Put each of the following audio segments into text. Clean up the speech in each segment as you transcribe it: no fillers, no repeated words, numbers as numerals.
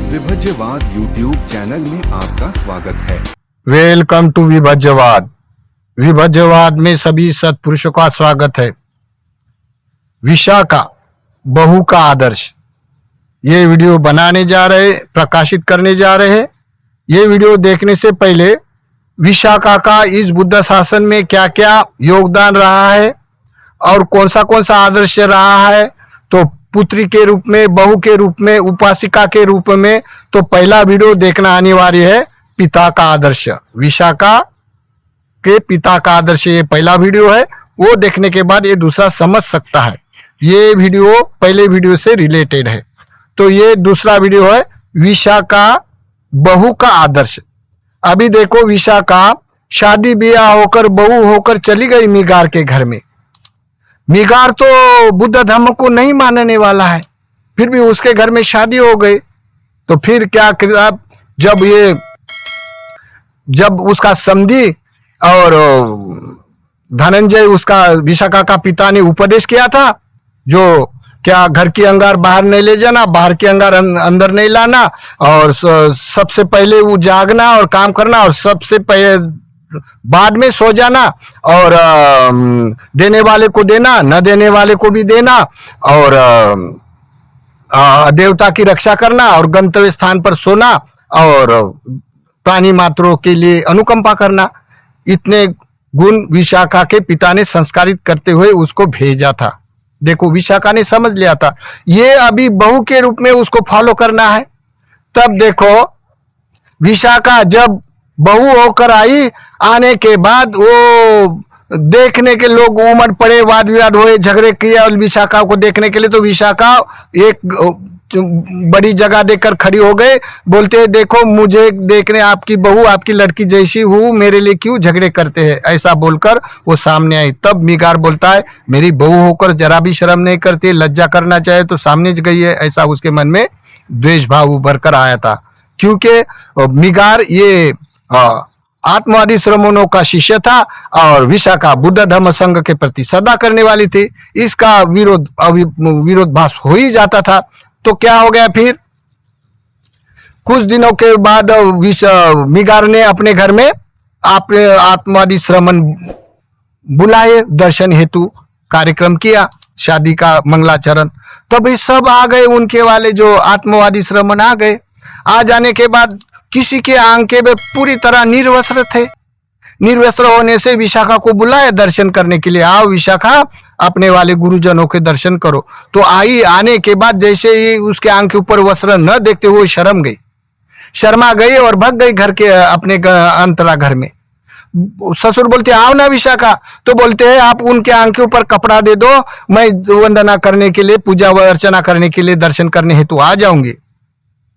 विभज्यवाद YouTube channel में आपका स्वागत है। Welcome to विभज्यवाद। विभज्यवाद में सभी सत्पुरुषों का स्वागत है। विशाखा बहू का आदर्श, ये वीडियो बनाने जा रहे, प्रकाशित करने जा रहे हैं। ये वीडियो देखने से पहले विशाखा का इस बुद्ध शासन में क्या क्या योगदान रहा है और कौन सा आदर्श रहा है, तो पुत्री के रूप में, बहू के रूप में, उपासिका के रूप में, तो पहला वीडियो देखना अनिवार्य है। पिता का आदर्श, विशाखा के पिता का आदर्श, ये पहला वीडियो है। वो देखने के बाद ये दूसरा समझ सकता है। ये वीडियो पहले वीडियो से रिलेटेड है। तो ये दूसरा वीडियो है विशाखा बहू का आदर्श। अभी देखो, विशाखा शादी ब्याह होकर बहू होकर चली गई मिगार के घर में। मिगार तो बुद्ध धर्म को नहीं मानने वाला है, फिर भी उसके घर में शादी हो गई। तो फिर क्या किया, जब उसका समधी और धनंजय, उसका विशाखा का पिता ने उपदेश किया था, जो क्या घर की अंगार बाहर नहीं ले जाना, बाहर की अंगार अंदर नहीं लाना, और सबसे पहले वो जागना और काम करना, और सबसे पहले बाद में सो जाना, और देने वाले को देना, न देने वाले को भी देना, और देवता की रक्षा करना, और गंतव्य स्थान पर सोना, और प्राणी मात्रों के लिए अनुकंपा करना। इतने गुण विशाखा के पिता ने संस्कारित करते हुए उसको भेजा था। देखो, विशाखा ने समझ लिया था ये अभी बहू के रूप में उसको फॉलो करना है। तब देखो, विशाखा जब बहू होकर आई, आने के बाद वो देखने के लोग उमड़ पड़े, वाद विवाद हुए, झगड़े किए और विशाखा को देखने के लिए। तो विशाखा एक बड़ी जगह देखकर खड़ी हो गए, बोलते देखो, मुझे देखने आपकी बहू आपकी लड़की जैसी हूँ, मेरे लिए क्यों झगड़े करते हैं, ऐसा बोलकर वो सामने आई। तब मिगार बोलता है, मेरी बहू होकर जरा भी शर्म नहीं करती, लज्जा करना चाहे तो सामने गई है। ऐसा उसके मन में द्वेष भाव उभर कर आया था, क्योंकि मिगार ये आत्मवादी श्रमणों का शिष्य था और विशाखा बुद्ध धर्म संघ के प्रति श्रद्धा करने वाली थी। इसका विरोधाभास हो ही जाता था। तो क्या हो गया, फिर कुछ दिनों के बाद मिगार ने अपने घर में आत्मवादी श्रमण बुलाए, दर्शन हेतु कार्यक्रम किया, शादी का मंगलाचरण। तो भाई सब आ गए, उनके वाले जो आत्मवादी श्रमण आ गए। आ जाने के बाद किसी के आंखें में पूरी तरह निर्वस्त्र थे। निर्वस्त्र होने से विशाखा को बुलाया दर्शन करने के लिए, आओ विशाखा, अपने वाले गुरुजनों के दर्शन करो। तो आई, आने के बाद जैसे ही उसके आंख के ऊपर वस्त्र न देखते हुए शर्मा गई और भाग गई घर के अपने अंतरा घर में। ससुर बोलते आओ ना विशाखा, तो बोलते हैं आप उनके आंख के ऊपर कपड़ा दे दो, मैं वंदना करने के लिए, पूजा अर्चना करने के लिए, दर्शन करने हेतु आ जाऊंगी।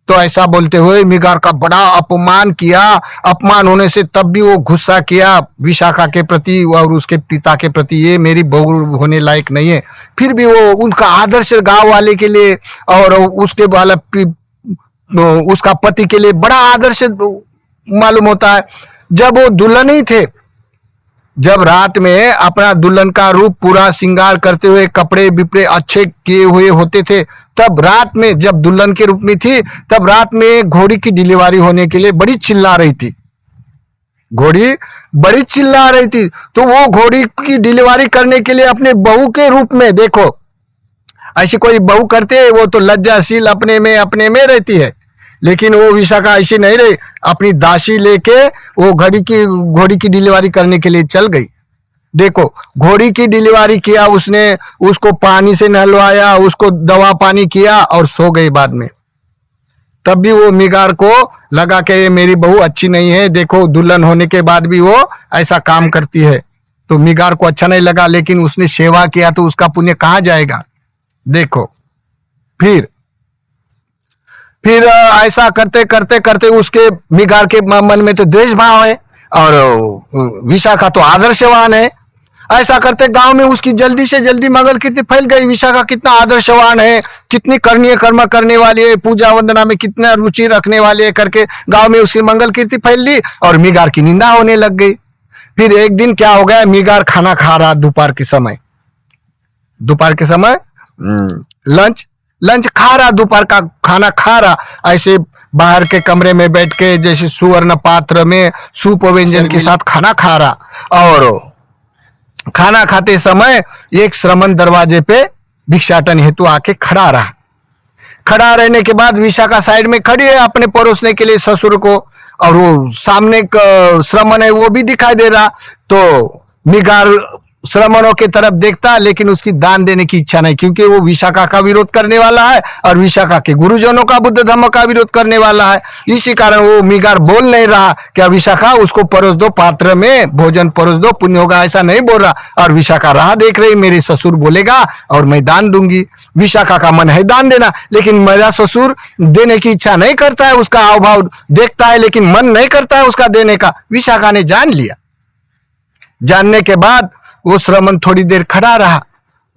तो ऐसा बोलते हुए मिगार का बड़ा अपमान किया। अपमान होने से तब भी वो गुस्सा किया विशाखा के प्रति और उसके पिता के प्रति, ये मेरी बहू होने लायक नहीं है। फिर भी वो उनका आदर्श गांव वाले के लिए और उसके वाला उसका पति के लिए बड़ा आदर्श मालूम होता है। जब वो दुल्हन ही थे, जब रात में अपना दुल्हन का रूप पूरा श्रृंगार करते हुए, कपड़े बिपड़े अच्छे किए हुए होते थे, तब रात में जब दुल्हन के रूप में थी, तब रात में घोड़ी की डिलीवरी होने के लिए बड़ी चिल्ला रही थी। घोड़ी बड़ी चिल्ला रही थी, तो वो घोड़ी की डिलीवरी करने के लिए अपने बहू के रूप में, देखो ऐसी कोई बहू करते, वो तो लज्जाशील अपने में रहती है, लेकिन वो विशाखा ऐसी नहीं रही। अपनी दासी लेके वो घोड़ी की डिलीवरी करने के लिए चल गई। देखो, घोड़ी की डिलीवरी किया उसने, उसको पानी से नहलवाया, उसको दवा पानी किया और सो गई बाद में। तब भी वो मिगार को लगा कि ये मेरी बहू अच्छी नहीं है, देखो दुल्हन होने के बाद भी वो ऐसा काम करती है। तो मिगार को अच्छा नहीं लगा, लेकिन उसने सेवा किया तो उसका पुण्य कहाँ जाएगा। देखो, फिर ऐसा करते करते उसके मिगार के मन में तो द्वेष भाव है, और विशाखा तो आदर्शवान है। ऐसा करते गांव में उसकी जल्दी से जल्दी मंगल कीर्ति फैल गई। विशाखा कितना आदर्शवान है, कितनी करणीय कर्म करने वाली है, पूजा वंदना में कितना रुचि रखने वाली है करके गांव में उसकी मंगल कीर्ति फैल ली, और मिगार की निंदा होने लग गई। फिर एक दिन क्या हो गया, मिगार खाना खा रहा, दोपहर के समय लंच खा रहा, दोपहर का खाना खा रहा, ऐसे बाहर के कमरे में बैठ के जैसे सुवर्ण पात्र में सूप व्यंजन के साथ खाना खा रहा। और खाना खाते समय एक श्रमण दरवाजे पे भिक्षाटन हेतु आके खड़ा रहा। खड़ा रहने के बाद विशाखा साइड में खड़ी है अपने परोसने के लिए ससुर को, और वो सामने श्रमण है वो भी दिखाई दे रहा। तो मिगार श्रमणों की तरफ देखता लेकिन उसकी दान देने की इच्छा नहीं, क्योंकि वो विशाखा का विरोध करने वाला है और विशाखा के गुरुजनों का बुद्ध धर्म का विरोध करने वाला है। इसी कारण वो मिगार बोल नहीं रहा क्या विशाखा उसको परोस दो, पात्र में भोजन परोस दो, पुण्य होगा, ऐसा नहीं बोल रहा। और विशाखा राह देख रही, मेरे ससुर बोलेगा और मैं दान दूंगी। विशाखा का मन है दान देना, लेकिन मेरा ससुर देने की इच्छा नहीं करता है, उसका हाव भाव देखता है लेकिन मन नहीं करता है उसका देने का। विशाखा ने जान लिया। जानने के बाद वो श्रमण थोड़ी देर खड़ा रहा।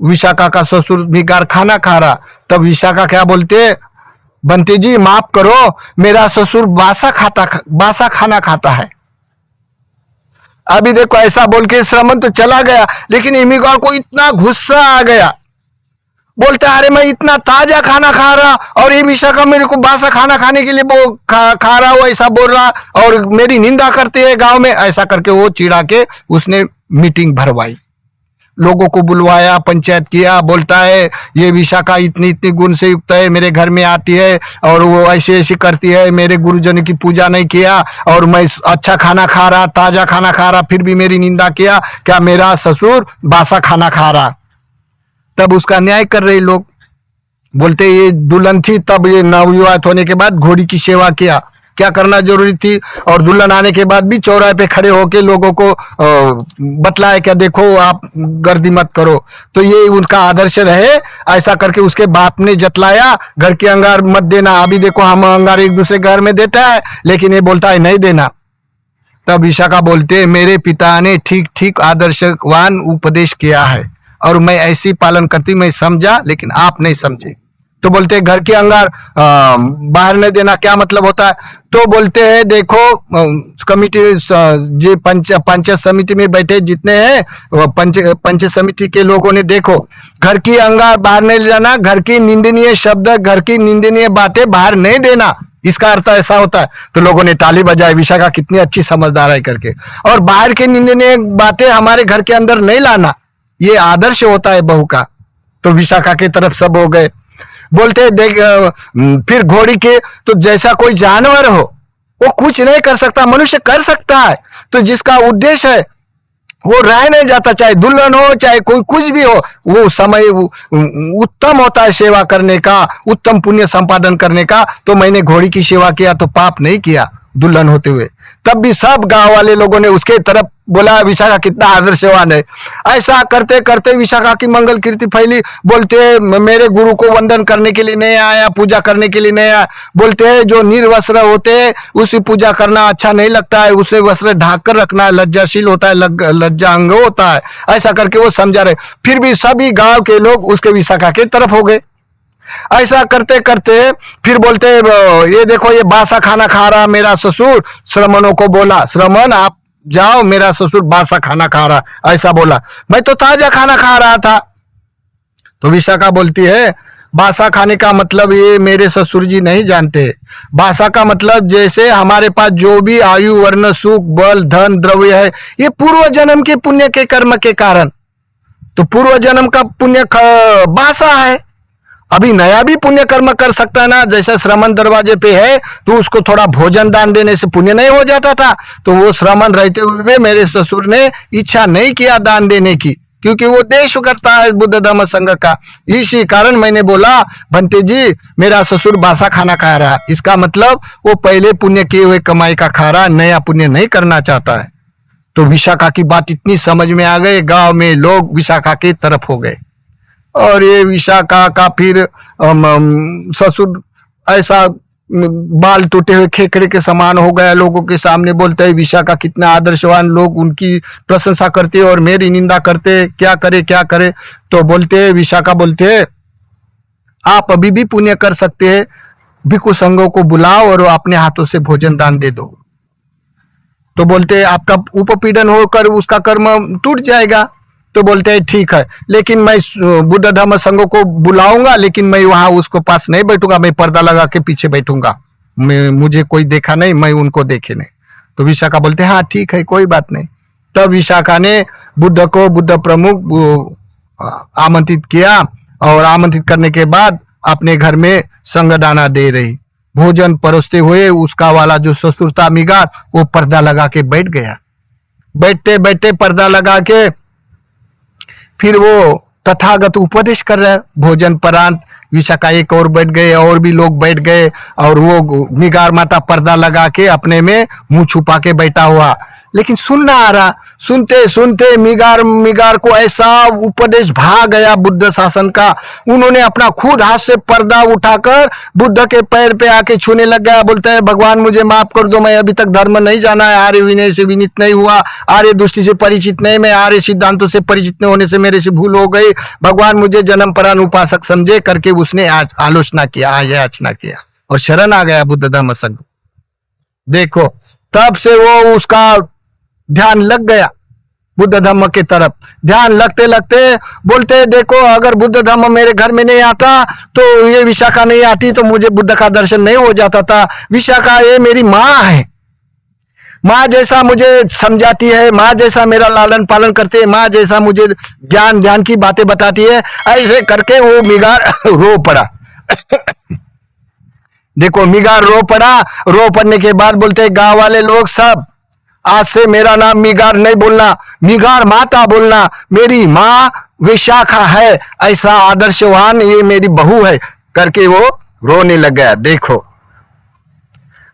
विशाखा का ससुर मिगार खाना खा रहा। तब विशाखा क्या बोलते, बंटी जी माफ करो, मेरा ससुर बासा खाना खाता है। अभी देखो ऐसा बोल के श्रमण तो चला गया, लेकिन मिगार को इतना गुस्सा आ गया, बोलता अरे मैं इतना ताजा खाना खा रहा और ये विशाखा मेरे को बासा खाना खाने के लिए खा रहा हो, ऐसा बोल रहा और मेरी निंदा करते हैं गांव में। ऐसा करके वो चिढ़ा के उसने मीटिंग भरवाई, लोगों को बुलवाया, पंचायत किया। बोलता है ये विशाखा इतनी इतनी गुण से युक्त है, मेरे घर में आती है और वो ऐसे ऐसे करती है, मेरे गुरुजन की पूजा नहीं किया और मैं अच्छा खाना खा रहा, ताजा खाना खा रहा, फिर भी मेरी निंदा किया, क्या मेरा ससुर बासा खाना खा रहा। तब उसका न्याय कर रहे लोग, बोलते ये दुल्हन थी, तब ये नवविवाहित होने के बाद घोड़ी की सेवा किया, क्या करना जरूरी थी। और दुल्हन आने के बाद भी चौराहे पे खड़े होके लोगों को बतलाया क्या देखो आप गर्दी मत करो, तो ये उनका आदर्श रहे। ऐसा करके उसके बाप ने जतलाया घर के अंगार मत देना। अभी देखो हम अंगार एक दूसरे घर में देता है, लेकिन ये बोलता है नहीं देना। तब विशाखा बोलते मेरे पिता ने ठीक ठीक आदर्शवान उपदेश किया है और मैं ऐसी पालन करती, मैं समझा लेकिन आप नहीं समझे। तो बोलते घर के अंगार बाहर नहीं देना क्या मतलब होता है। तो बोलते हैं देखो कमिटी जो पंचायत समिति में बैठे जितने हैं पंच समिति के लोगों ने देखो घर की अंगार बाहर नहीं ले जाना, घर की निंदनीय शब्द, घर की निंदनीय बातें बाहर नहीं देना, इसका अर्थ ऐसा होता है। तो लोगों ने ताली बजाई, विशाखा कितनी अच्छी समझदार है करके। और बाहर की निंदनीय बातें हमारे घर के अंदर नहीं लाना, ये आदर्श होता है बहू का। तो विशाखा की तरफ सब हो गए। बोलते देख फिर घोड़ी के तो जैसा कोई जानवर हो वो कुछ नहीं कर सकता, मनुष्य कर सकता है। तो जिसका उद्देश्य है वो रह नहीं जाता, चाहे दुल्हन हो चाहे कोई कुछ भी हो, वो समय उत्तम होता है सेवा करने का, उत्तम पुण्य संपादन करने का। तो मैंने घोड़ी की सेवा किया तो पाप नहीं किया दुल्हन होते हुए। तब भी सब गांव वाले लोगों ने उसके तरफ बोला विशाखा कितना आदर्शवान है। ऐसा करते करते विशाखा की मंगल कीर्ति फैली। बोलते मेरे गुरु को वंदन करने के लिए नहीं आया, पूजा करने के लिए नहीं आया। बोलते हैं जो निर्वस्त्र होते हैं उसी पूजा करना अच्छा नहीं लगता है, उसे वस्त्र ढाक कर रखना है, लज्जाशील होता है, लज्जा अंग होता है। ऐसा करके वो समझा रहे। फिर भी सभी गांव के लोग उसके विशाखा की तरफ हो गए। ऐसा करते करते फिर बोलते ये देखो ये बासा खाना खा रहा मेरा ससुर। श्रमणों को बोला श्रमण आप जाओ, मेरा ससुर बासा खाना खा रहा। ऐसा बोला, मैं तो ताजा खाना खा रहा था। तो विशाखा बोलती है बासा खाने का मतलब ये मेरे ससुर जी नहीं जानते। बासा का मतलब जैसे हमारे पास जो भी आयु वर्ण सुख बल धन द्रव्य है ये पूर्व जन्म के पुण्य के कर्म के कारण। तो पूर्व जन्म का पुण्य बासा है, अभी नया भी पुण्य कर्म कर सकता ना। जैसे श्रमण दरवाजे पे है तो उसको थोड़ा भोजन दान देने से पुण्य नहीं हो जाता था। तो वो श्रमण रहते हुए मेरे ससुर ने इच्छा नहीं किया दान देने की, क्योंकि वो देश करता है बुद्ध धम्म संघ का। इसी कारण मैंने बोला भंते जी मेरा ससुर बासा खाना खा रहा, इसका मतलब वो पहले पुण्य किए हुए कमाई का खा रहा, नया पुण्य नहीं करना चाहता है। तो विशाखा की बात इतनी समझ में आ गई, गांव में लोग विशाखा की तरफ हो गए। और ये विशाखा का फिर ससुर ऐसा बाल टूटे हुए खेकड़े के समान हो गया, लोगों के सामने बोलते हैं विशाखा कितना आदर्शवान, लोग उनकी प्रशंसा करते और मेरी निंदा करते, क्या करे क्या करे। तो बोलते विशाखा बोलते आप अभी भी पुण्य कर सकते हैं, भिक्षु संघों को बुलाओ और अपने हाथों से भोजन दान दे दो। तो बोलते आपका उपपीड़न होकर उसका कर्म टूट जाएगा। तो बोलते हैं ठीक है, लेकिन मैं बुद्ध धम्म संघों को बुलाऊंगा, लेकिन मैं वहां उसको पास नहीं बैठूंगा, मैं पर्दा लगा के पीछे बैठूंगा। मुझे कोई देखा नहीं, मैं उनको देखे नहीं। तो विशाखा बोलते हाँ ठीक है, कोई बात नहीं। तब विशाखा ने बुद्ध को, बुद्ध प्रमुख आमंत्रित किया, और आमंत्रित करने के बाद अपने घर में संगदाना दे रही, भोजन परोसते हुए उसका वाला जो ससुर था मिगार, वो पर्दा लगा के बैठ गया। बैठते बैठते पर्दा लगा के फिर वो तथागत उपदेश कर रहा है। भोजन परांत विशाखा एक और बैठ गए, और भी लोग बैठ गए, और वो मिगार माता पर्दा लगा के अपने में मुंह छुपा के बैठा हुआ, लेकिन सुनना आ रहा। सुनते सुनते मिगार को ऐसा उपदेश भा गया बुद्ध शासन का, उन्होंने अपना खुद हाथ से पर्दा उठाकर बुद्ध के पैर पे आके छूने लग गया। बोलते हैं भगवान मुझे माफ कर दो, मैं अभी तक धर्म नहीं जाना है, आर्य विनय से विनीत नहीं हुआ, आर्य दृष्टि से परिचित नहीं, मैं आर्य सिद्धांतों से परिचित नहीं होने से मेरे से भूल हो गई, भगवान मुझे जन्म परान उपासक समझे करके उसने आलोचना किया, याचना किया, और शरण आ गया बुद्ध धम्म संघ। देखो तब से वो उसका ध्यान लग गया बुद्ध धम्म की तरफ। ध्यान लगते लगते बोलते देखो अगर बुद्ध धम्म मेरे घर में नहीं आता तो ये विशाखा नहीं आती तो मुझे बुद्ध का दर्शन नहीं हो जाता था। विशाखा ये मेरी माँ है, माँ जैसा मुझे समझाती है, माँ जैसा मेरा लालन पालन करती है, माँ जैसा मुझे ज्ञान ध्यान की बातें बताती है। ऐसे करके वो मिगार रो पड़ा। देखो मिगार रो पड़ा। रो पड़ने के बाद बोलते गांव वाले लोग सब आज से मेरा नाम मिगार नहीं बोलना, मिगार माता बोलना, मेरी माँ विशाखा है, ऐसा आदर्शवान ये मेरी बहू है करके वो रोने लग गया। देखो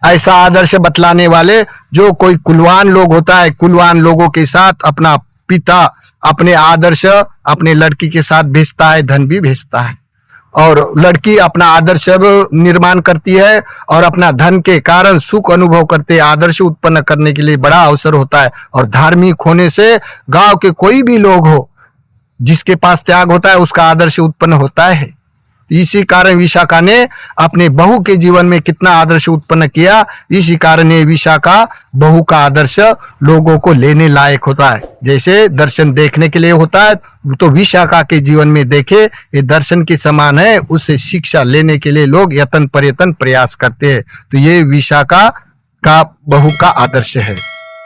ऐसा आदर्श बतलाने वाले जो कोई कुलवान लोग होता है, कुलवान लोगों के साथ अपना पिता अपने आदर्श अपने लड़की के साथ भेजता है, धन भी भेजता है, और लड़की अपना आदर्श निर्माण करती है और अपना धन के कारण सुख अनुभव करते आदर्श उत्पन्न करने के लिए बड़ा अवसर होता है। और धार्मिक होने से गांव के कोई भी लोग हो जिसके पास त्याग होता है उसका आदर्श उत्पन्न होता है। इसी कारण विशाखा ने अपने बहू के जीवन में कितना आदर्श उत्पन्न किया, इसी कारण ये विशाखा बहू का आदर्श लोगों को लेने लायक होता है। जैसे दर्शन देखने के लिए होता है तो विशाखा के जीवन में देखे ये दर्शन के समान है, उससे शिक्षा लेने के लिए लोग यत्न प्रयत्न प्रयास करते हैं। तो ये विशाखा का बहू का आदर्श है।